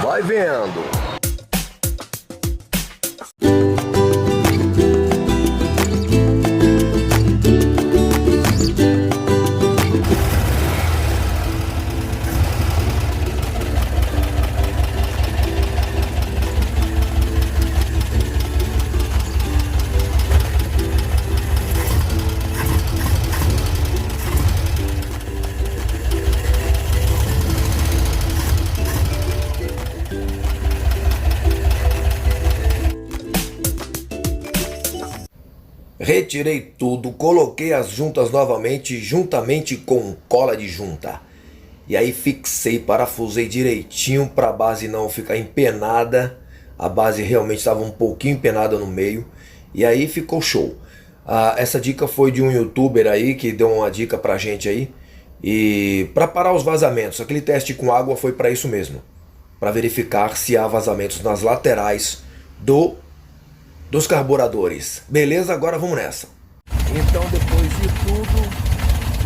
Vai vendo. Retirei tudo, coloquei as juntas novamente, juntamente com cola de junta. E aí fixei, parafusei direitinho para a base não ficar empenada. A base realmente estava um pouquinho empenada no meio. E aí ficou show. Essa dica foi de um youtuber aí que deu uma dica pra gente aí. E para parar os vazamentos, aquele teste com água foi para isso mesmo. Para verificar se há vazamentos nas laterais dos carburadores. Beleza? Agora vamos nessa. Então, depois de tudo,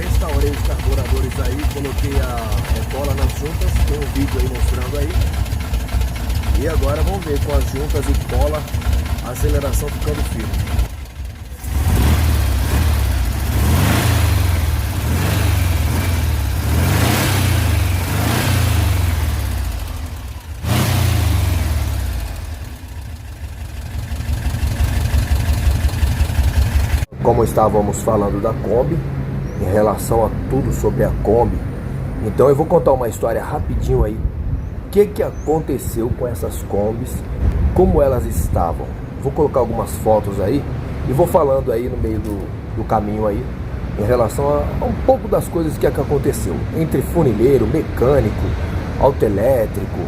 restaurei os carburadores aí, coloquei a cola nas juntas, tem um vídeo aí mostrando aí. E agora vamos ver com as juntas e cola, a aceleração ficando firme. Como estávamos falando da Kombi, em relação a tudo sobre a Kombi, então eu vou contar uma história rapidinho aí. O que aconteceu com essas Kombis, como elas estavam. Vou colocar algumas fotos aí e vou falando aí no meio do caminho aí, em relação a um pouco das coisas que aconteceu. Entre funileiro, mecânico, autoelétrico,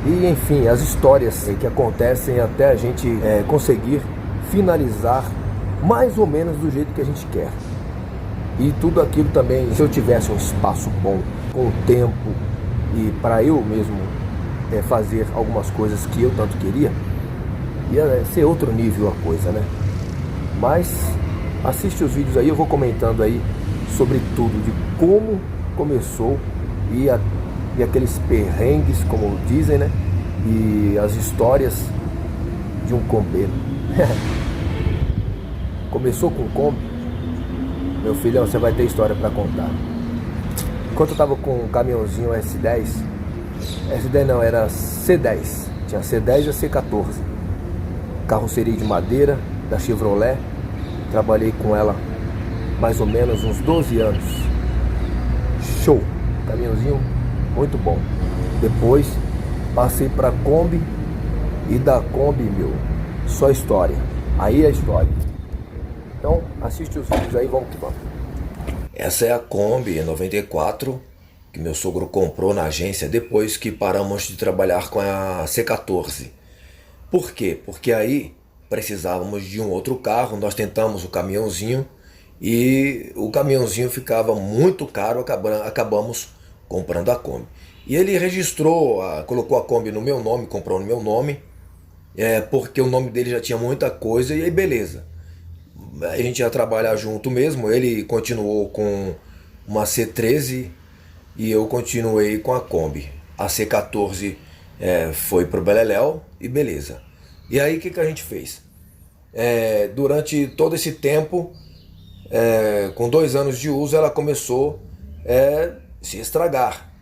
e enfim, as histórias que acontecem até a gente conseguir finalizar mais ou menos do jeito que a gente quer. E tudo aquilo também, se eu tivesse um espaço bom, com tempo, e para eu mesmo fazer algumas coisas que eu tanto queria, ia ser outro nível a coisa, né? Mas assiste os vídeos aí, eu vou comentando aí sobre tudo, de como começou e aqueles perrengues, como dizem, né? E as histórias de um combeiro. Começou com Kombi, meu filhão, você vai ter história para contar. Enquanto eu tava com um caminhãozinho S10 não, era C10, tinha C10 e a C14, carroceria de madeira da Chevrolet. Trabalhei com ela mais ou menos uns 12 anos. Show, caminhãozinho muito bom. Depois passei para Kombi, e da Kombi, meu, só história. Aí é história. Então, assiste os vídeos aí, vamos que vamos. Essa é a Kombi 94 que meu sogro comprou na agência depois que paramos de trabalhar com a C14. Por quê? Porque aí precisávamos de um outro carro, nós tentamos o caminhãozinho e o caminhãozinho ficava muito caro, acabamos comprando a Kombi. E ele registrou, colocou a Kombi no meu nome, comprou no meu nome, porque o nome dele já tinha muita coisa, e aí beleza. A gente ia trabalhar junto mesmo, ele continuou com uma C13 e eu continuei com a Kombi. A C14 foi pro Beleléu e beleza. E aí o que a gente fez? Durante todo esse tempo, com 2 anos de uso, ela começou a se estragar.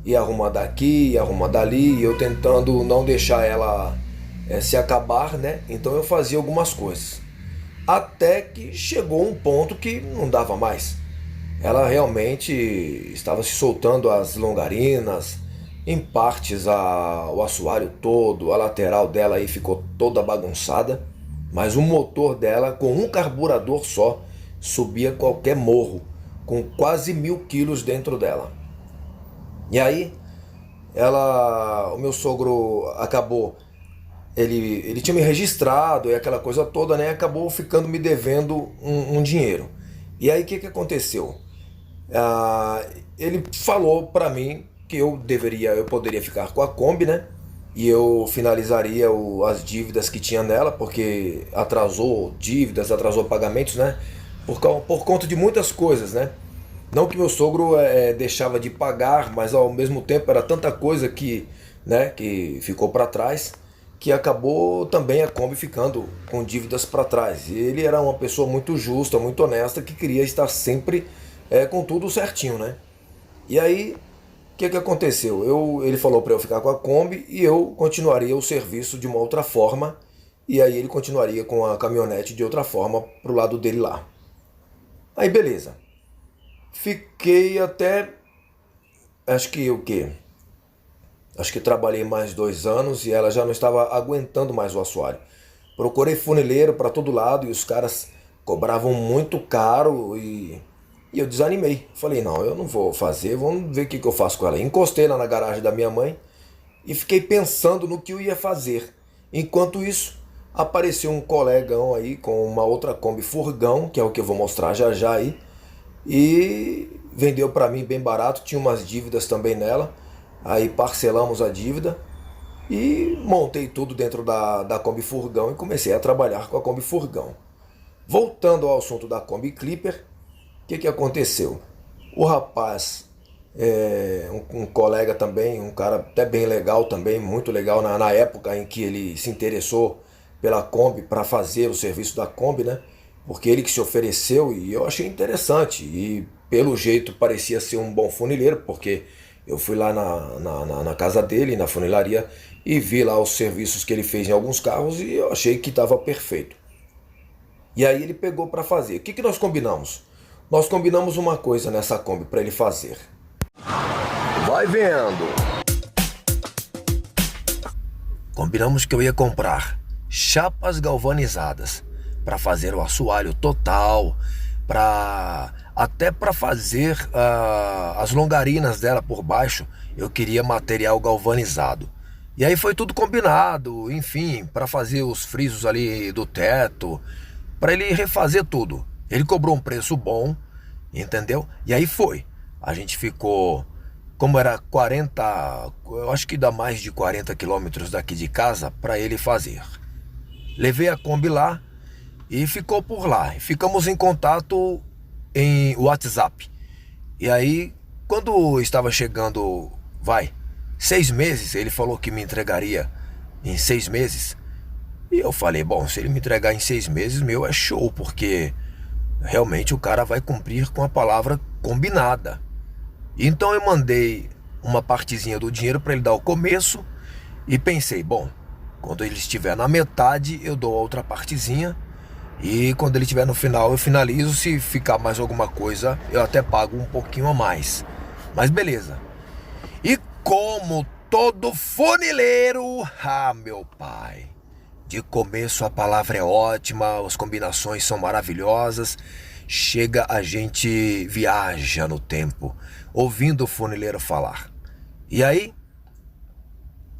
Ia arrumar daqui, ia arrumar dali, e eu tentando não deixar ela se acabar, né? Então eu fazia algumas coisas. Até que chegou um ponto que não dava mais. Ela realmente estava se soltando as longarinas, em partes o assoalho todo, a lateral dela aí ficou toda bagunçada, mas o motor dela, com um carburador só, subia qualquer morro, com quase 1000 quilos dentro dela. E aí, o meu sogro acabou, ele tinha me registrado e aquela coisa toda, né? Acabou ficando me devendo um dinheiro. E aí o que aconteceu? Ele falou para mim que eu poderia ficar com a Kombi, né? E eu finalizaria as dívidas que tinha nela, porque atrasou dívidas, atrasou pagamentos, né? Por conta de muitas coisas, né? Não que meu sogro deixava de pagar, mas ao mesmo tempo era tanta coisa que, né, que ficou para trás, que acabou também a Kombi ficando com dívidas para trás. E ele era uma pessoa muito justa, muito honesta, que queria estar sempre com tudo certinho, né? E aí, o que aconteceu? Ele falou para eu ficar com a Kombi e eu continuaria o serviço de uma outra forma. E aí ele continuaria com a caminhonete de outra forma pro lado dele lá. Aí beleza. Fiquei até, acho que o quê? Acho que trabalhei mais 2 anos e ela já não estava aguentando mais o assoalho. Procurei funileiro para todo lado e os caras cobravam muito caro e eu desanimei. Falei, não, eu não vou fazer, vamos ver o que eu faço com ela. Encostei lá na garagem da minha mãe e fiquei pensando no que eu ia fazer. Enquanto isso, apareceu um colegão aí com uma outra Kombi furgão, que é o que eu vou mostrar já já aí, e vendeu para mim bem barato, tinha umas dívidas também nela, aí parcelamos a dívida e montei tudo dentro da Kombi Furgão e comecei a trabalhar com a Kombi Furgão. Voltando ao assunto da Kombi Clipper, o que aconteceu? O rapaz, um colega também, um cara até bem legal também, muito legal na época em que ele se interessou pela Kombi para fazer o serviço da Kombi, né? Porque ele que se ofereceu e eu achei interessante. E pelo jeito parecia ser um bom funileiro, porque eu fui lá na casa dele, na funilaria, e vi lá os serviços que ele fez em alguns carros e eu achei que estava perfeito. E aí ele pegou para fazer. O que nós combinamos? Nós combinamos uma coisa nessa Kombi para ele fazer. Vai vendo! Combinamos que eu ia comprar chapas galvanizadas para fazer o assoalho total, até para fazer as longarinas dela por baixo, eu queria material galvanizado. E aí foi tudo combinado, enfim, para fazer os frisos ali do teto, para ele refazer tudo. Ele cobrou um preço bom, entendeu? E aí foi. A gente ficou, como era 40, eu acho que dá mais de 40 quilômetros daqui de casa para ele fazer. Levei a Kombi lá e ficou por lá. Ficamos em contato em WhatsApp. E aí, quando estava chegando, 6 meses, ele falou que me entregaria em 6 meses. E eu falei, bom, se ele me entregar em 6 meses, meu, é show, porque realmente o cara vai cumprir com a palavra combinada. Então eu mandei uma partezinha do dinheiro para ele dar o começo e pensei, bom, quando ele estiver na metade, eu dou a outra partezinha. E quando ele estiver no final, eu finalizo. Se ficar mais alguma coisa, eu até pago um pouquinho a mais. Mas beleza. E como todo funileiro, meu pai, de começo a palavra é ótima, as combinações são maravilhosas. Chega, a gente viaja no tempo, ouvindo o funileiro falar. E aí,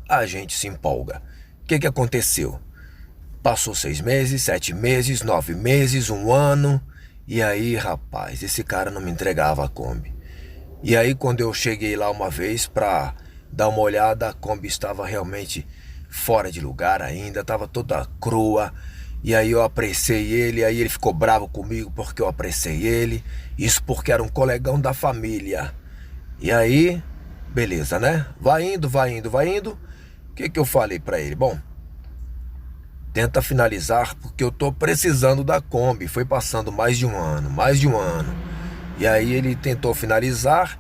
a gente se empolga. O que aconteceu? Passou 6 meses, 7 meses, 9 meses, 1 ano. E aí, rapaz, esse cara não me entregava a Kombi. E aí, quando eu cheguei lá uma vez pra dar uma olhada, a Kombi estava realmente fora de lugar ainda, estava toda crua. E aí eu apressei ele, aí ele ficou bravo comigo porque eu apressei ele. Isso porque era um colegão da família. E aí, beleza, né? Vai indo, vai indo, vai indo. O que eu falei pra ele? Bom, tenta finalizar porque eu tô precisando da Kombi. Foi passando mais de um ano. E aí ele tentou finalizar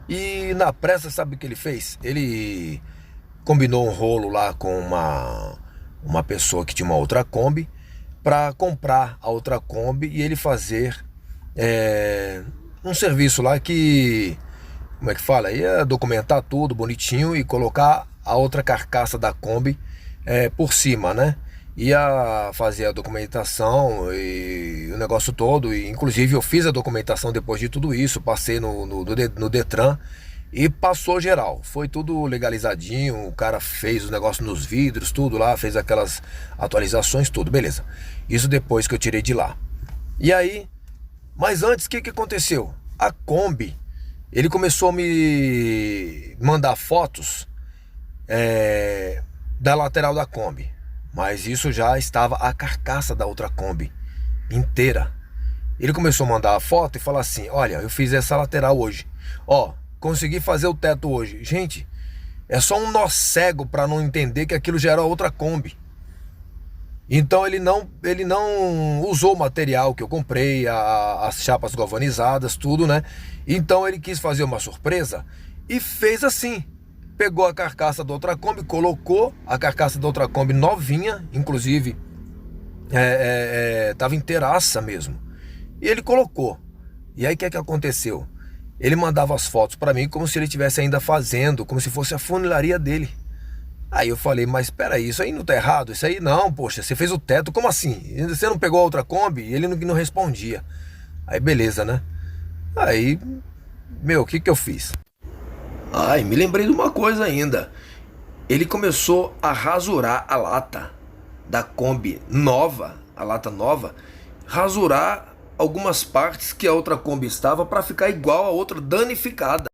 e na pressa, sabe o que ele fez? Ele combinou um rolo lá com uma pessoa que tinha uma outra Kombi para comprar a outra Kombi e ele fazer um serviço lá que, como é que fala? Ia documentar tudo bonitinho e colocar a outra carcaça da Kombi por cima, né? Ia fazer a documentação e o negócio todo. E inclusive eu fiz a documentação depois de tudo isso, passei no Detran e passou geral. Foi tudo legalizadinho, o cara fez o negócio nos vidros, tudo lá, fez aquelas atualizações, tudo, beleza. Isso depois que eu tirei de lá. E aí, mas antes, o que aconteceu? A Kombi, ele começou a me mandar fotos da lateral da Kombi. Mas isso já estava a carcaça da outra Kombi inteira. Ele começou a mandar a foto e falar assim: olha, eu fiz essa lateral hoje. Ó, consegui fazer o teto hoje. Gente, é só um nó cego para não entender que aquilo já era outra Kombi. Então ele não usou o material que eu comprei, as chapas galvanizadas, tudo, né? Então ele quis fazer uma surpresa e fez assim. Pegou a carcaça da outra Kombi, colocou a carcaça da outra Kombi novinha, inclusive tava inteiraça mesmo. E ele colocou. E aí o que é que aconteceu? Ele mandava as fotos para mim como se ele estivesse ainda fazendo, como se fosse a funilaria dele. Aí eu falei, mas espera aí, isso aí não tá errado? Isso aí não, poxa, você fez o teto, como assim? Você não pegou a outra Kombi? E ele não respondia. Aí beleza, né? Aí, meu, o que eu fiz? Ai, me lembrei de uma coisa ainda. Ele começou a rasurar a lata da Kombi nova, a lata nova, rasurar algumas partes que a outra Kombi estava para ficar igual a outra, danificada.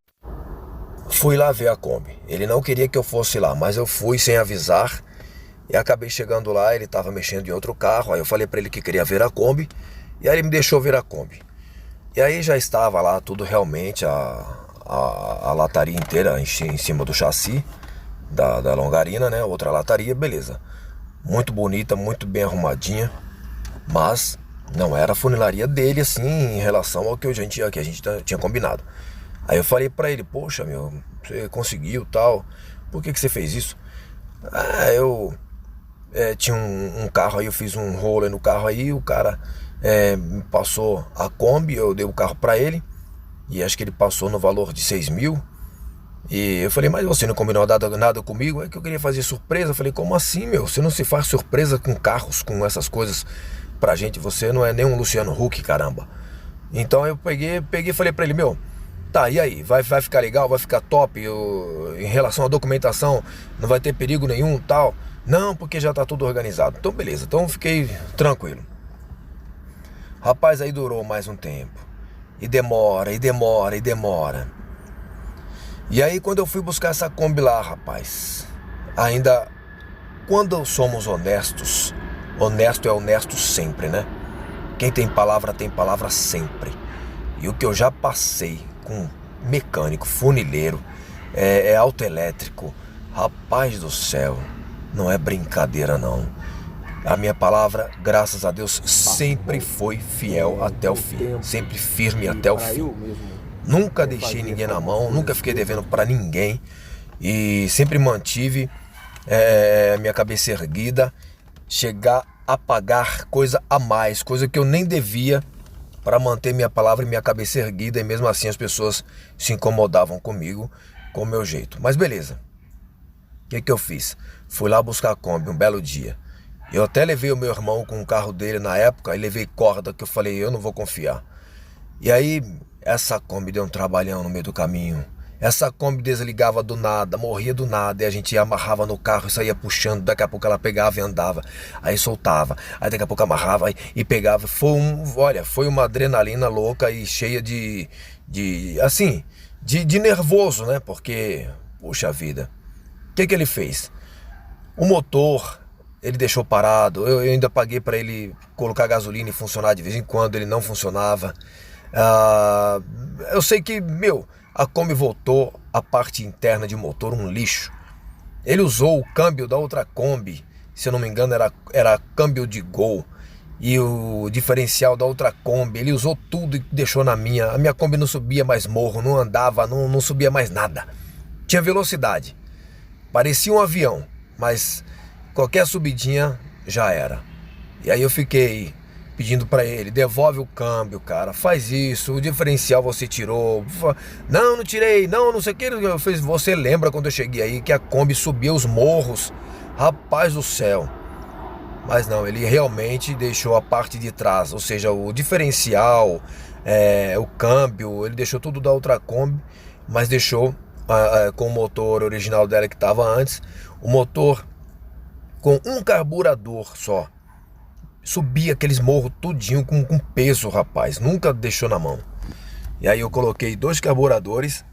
Fui lá ver a Kombi. Ele não queria que eu fosse lá, mas eu fui sem avisar e acabei chegando lá. Ele estava mexendo em outro carro. Aí eu falei para ele que queria ver a Kombi e aí ele me deixou ver a Kombi. E aí já estava lá tudo realmente, a lataria inteira em cima do chassi da longarina, né? Outra lataria, beleza. Muito bonita, muito bem arrumadinha, mas não era a funilaria dele assim em relação ao que a gente tinha combinado. Aí eu falei pra ele, poxa meu, você conseguiu tal, por que você fez isso? Ah, eu tinha um carro aí, eu fiz um rolo no carro aí, o cara me passou a Kombi, eu dei o carro pra ele, e acho que ele passou no valor de 6 mil, e eu falei, mas você não combinou nada comigo? É que eu queria fazer surpresa. Eu falei, como assim, meu? Você não se faz surpresa com carros, com essas coisas pra gente, você não é nem um Luciano Huck, caramba. Então eu peguei e falei pra ele, meu, tá, e aí? Vai ficar legal? Vai ficar top? Em relação à documentação, não vai ter perigo nenhum, tal? Não, porque já tá tudo organizado. Então beleza, então fiquei tranquilo. Rapaz, aí durou mais um tempo. E demora. E aí quando eu fui buscar essa Kombi lá, rapaz, ainda, quando somos honestos, honesto é honesto sempre, né? Quem tem palavra sempre. E o que eu já passei com mecânico, funileiro, autoelétrico, rapaz do céu, não é brincadeira não. A minha palavra, graças a Deus, sempre foi fiel até o fim, sempre firme até o fim. Nunca deixei ninguém na mão, nunca fiquei devendo pra ninguém e sempre mantive minha cabeça erguida, chegar a pagar coisa a mais, coisa que eu nem devia, para manter minha palavra e minha cabeça erguida, e mesmo assim as pessoas se incomodavam comigo, com o meu jeito. Mas beleza, o que eu fiz? Fui lá buscar a Kombi um belo dia. Eu até levei o meu irmão com o carro dele na época, e levei corda, que eu falei, eu não vou confiar. E aí, essa Kombi deu um trabalhão no meio do caminho. Essa Kombi desligava do nada, morria do nada, e a gente amarrava no carro e saía puxando. Daqui a pouco ela pegava e andava, aí soltava, aí daqui a pouco amarrava e pegava. Foi uma adrenalina louca e cheia de nervoso, né? Porque, puxa vida, o que ele fez? O motor, ele deixou parado. Eu ainda paguei para ele colocar gasolina e funcionar de vez em quando, ele não funcionava. Eu sei que, a Kombi voltou, a parte interna de motor, um lixo. Ele usou o câmbio da outra Kombi, se eu não me engano era câmbio de Gol. E o diferencial da outra Kombi, ele usou tudo e deixou na minha. A minha Kombi não subia mais morro, não andava, não subia mais nada. Tinha velocidade, parecia um avião, mas qualquer subidinha já era. E aí eu fiquei pedindo pra ele, devolve o câmbio, cara, faz isso, o diferencial você tirou. Não tirei, não sei o que eu fiz. Você lembra quando eu cheguei aí que a Kombi subia os morros? Rapaz do céu. Mas não, ele realmente deixou a parte de trás, ou seja, o diferencial, o câmbio, ele deixou tudo da outra Kombi, mas deixou com o motor original dela que estava antes, o motor com um carburador só. Subia aqueles morros tudinho com peso, rapaz. Nunca deixou na mão. E aí eu coloquei 2 carburadores.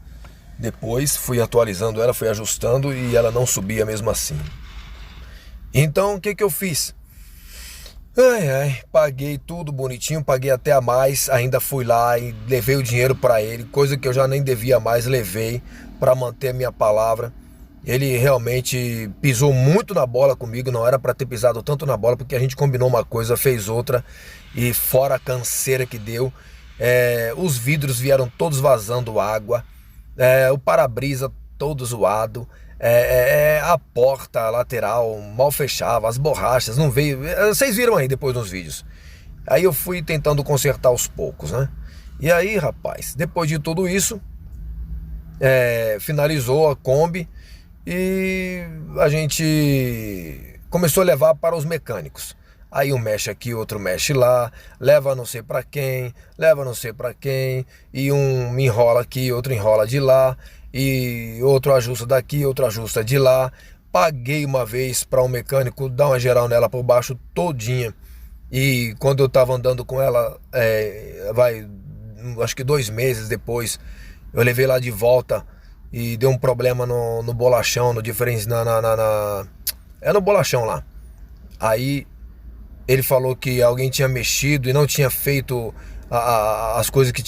Depois fui atualizando ela, fui ajustando e ela não subia mesmo assim. Então o que eu fiz? Ai, ai, paguei tudo bonitinho, paguei até a mais, ainda fui lá e levei o dinheiro pra ele, coisa que eu já nem devia mais, levei pra manter a minha palavra. Ele realmente pisou muito na bola comigo, não era pra ter pisado tanto na bola, porque a gente combinou uma coisa, fez outra, e fora a canseira que deu, os vidros vieram todos vazando água, o para-brisa todo zoado, a porta lateral mal fechava, as borrachas não veio. Vocês viram aí depois nos vídeos. Aí eu fui tentando consertar aos poucos, né? E aí, rapaz, depois de tudo isso, finalizou a Kombi e a gente começou a levar para os mecânicos. Aí um mexe aqui, outro mexe lá, leva não sei pra quem, leva não sei pra quem, e um enrola aqui, outro enrola de lá, e outro ajusta daqui, outro ajusta de lá. Paguei uma vez para um mecânico dar uma geral nela por baixo todinha. E quando eu tava andando com ela, acho que 2 meses depois, eu levei lá de volta e deu um problema no bolachão, no diferente, no bolachão lá. Aí ele falou que alguém tinha mexido e não tinha feito as coisas que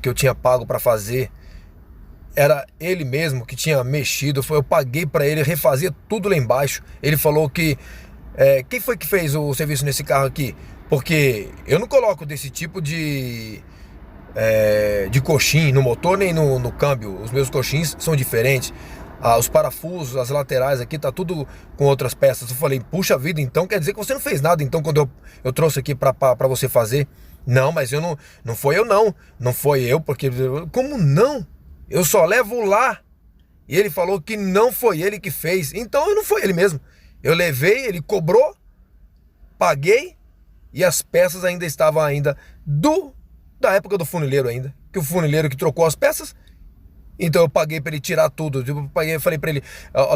eu tinha pago para fazer. Era ele mesmo que tinha mexido. Eu paguei para ele refazer tudo lá embaixo. Ele falou que quem foi que fez o serviço nesse carro aqui? Porque eu não coloco desse tipo de coxim no motor nem no câmbio. Os meus coxins são diferentes. Os parafusos, as laterais aqui, tá tudo com outras peças. Eu falei, puxa vida, então quer dizer que você não fez nada. Então quando eu trouxe aqui pra você fazer. Não, mas eu não foi eu não. Não foi eu, porque... Como não? Eu só levo lá. E ele falou que não foi ele que fez. Então não foi ele mesmo. Eu levei, ele cobrou, paguei e as peças ainda estavam da época do funileiro ainda. Que o funileiro que trocou as peças. Então eu paguei para ele tirar tudo. Eu falei para ele,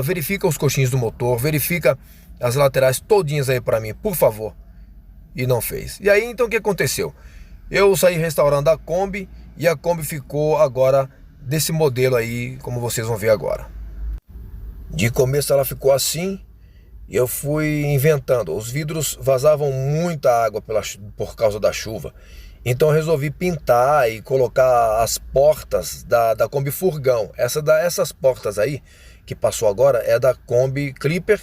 verifica os coxins do motor, verifica as laterais todinhas aí para mim, por favor. E não fez. E aí então o que aconteceu? Eu saí restaurando a Kombi e a Kombi ficou agora desse modelo aí, como vocês vão ver agora. De começo ela ficou assim e eu fui inventando. Os vidros vazavam muita água por causa da chuva. Então eu resolvi pintar e colocar as portas da Kombi Furgão. Essas portas aí que passou agora é da Kombi Clipper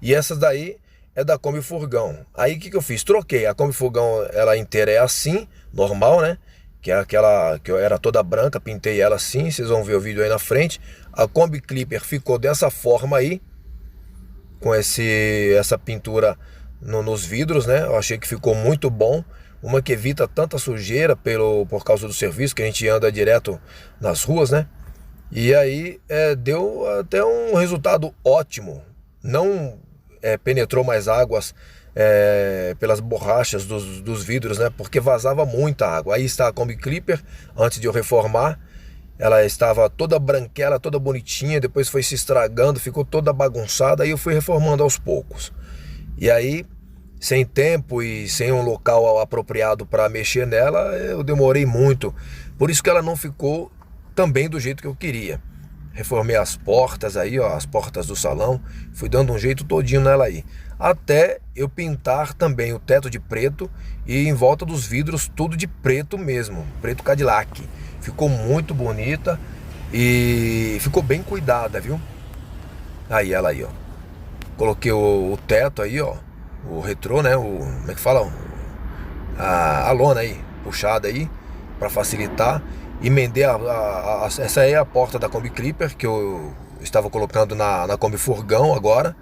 e essas daí é da Kombi Furgão. Aí o que eu fiz? Troquei. A Kombi Furgão, ela inteira é assim, normal, né? Que é aquela que era toda branca, pintei ela assim, vocês vão ver o vídeo aí na frente. A Kombi Clipper ficou dessa forma aí, com essa pintura nos vidros, né? Eu achei que ficou muito bom. Uma que evita tanta sujeira por causa do serviço, que a gente anda direto nas ruas, né? E aí deu até um resultado ótimo. Não penetrou mais águas pelas borrachas dos vidros, né? Porque vazava muita água. Aí está a Kombi Clipper, antes de eu reformar. Ela estava toda branquela, toda bonitinha, depois foi se estragando, ficou toda bagunçada. Aí eu fui reformando aos poucos. E aí, sem tempo e sem um local apropriado para mexer nela, eu demorei muito. Por isso que ela não ficou também do jeito que eu queria. Reformei as portas aí, ó, as portas do salão. Fui dando um jeito todinho nela aí. Até eu pintar também o teto de preto e em volta dos vidros tudo de preto mesmo. Preto Cadillac. Ficou muito bonita e ficou bem cuidada, viu? Aí ela aí, ó. Coloquei o teto aí, ó. O retrô, né? Como é que fala? A lona aí, puxada aí, para facilitar. Emendei essa aí é a porta da Kombi Clipper, que eu estava colocando na Kombi Furgão agora.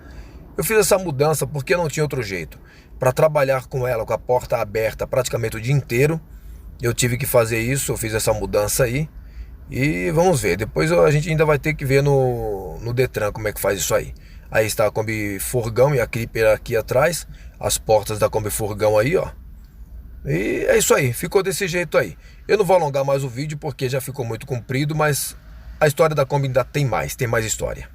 Eu fiz essa mudança porque não tinha outro jeito. Para trabalhar com ela, com a porta aberta praticamente o dia inteiro, eu tive que fazer isso, eu fiz essa mudança aí. E vamos ver, depois a gente ainda vai ter que ver no Detran como é que faz isso aí. Aí está a Kombi Furgão e a Clipper aqui atrás. As portas da Kombi Furgão aí, ó. E é isso aí, ficou desse jeito aí. Eu não vou alongar mais o vídeo porque já ficou muito comprido, mas a história da Kombi ainda tem mais história.